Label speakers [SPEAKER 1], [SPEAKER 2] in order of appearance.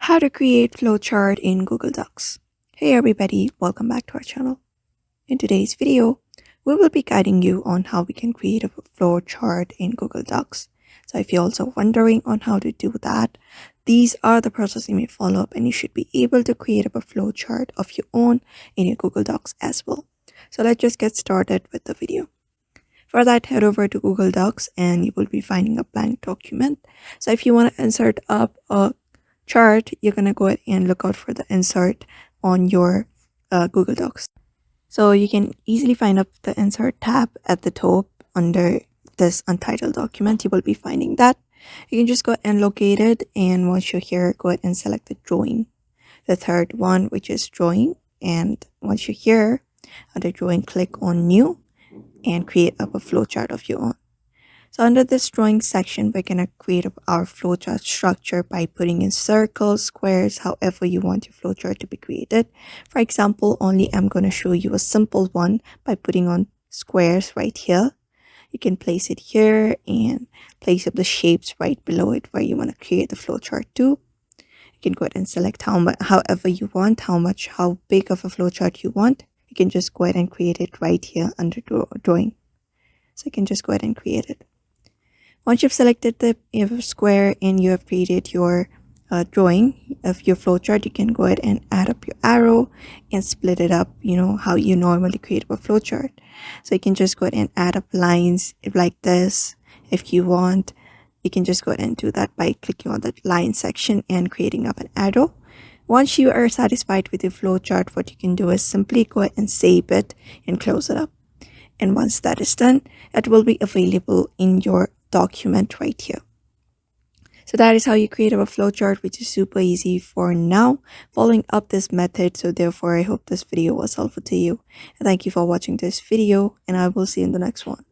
[SPEAKER 1] How to create flowchart in Google Docs. Hey everybody, welcome back to our channel. In today's video, we will be guiding you on how we can create a flowchart in Google Docs. So if you're also wondering on how to do that, these are the processes you may follow up and you should be able to create a flowchart of your own in your Google Docs as well. So let's just get started with the video. For that, head over to Google Docs and you will be finding a blank document. So if you want to insert up a chart, you're going to go ahead and look out for the insert on your Google Docs. So you can easily find up the insert tab at the top under this untitled document. You will be finding that. You can just go ahead and locate it, and once you're here, go ahead and select the drawing, the third one, which is drawing. And once you're here under drawing, click on new and create up a flowchart of your own. So under this drawing section, we're going to create our flowchart structure by putting in circles, squares, however you want your flowchart to be created. For example, I'm going to show you a simple one by putting on squares right here. You can place it here and place up the shapes right below it where you want to create the flowchart to. You can go ahead and select however you want, how big of a flowchart you want. You can just go ahead and create it right here under drawing. So you can just go ahead and create it. Once you've selected the square and you have created your drawing of your flowchart, you can go ahead and add up your arrow and split it up, how you normally create a flowchart. So you can just go ahead and add up lines like this. If you want, you can just go ahead and do that by clicking on the line section and creating up an arrow. Once you are satisfied with your flowchart, what you can do is simply go ahead and save it and close it up. And once that is done, it will be available in your document right here. So that is how you create a flowchart, which is super easy for now, following up this method. So therefore, I hope this video was helpful to you. And thank you for watching this video, and I will see you in the next one.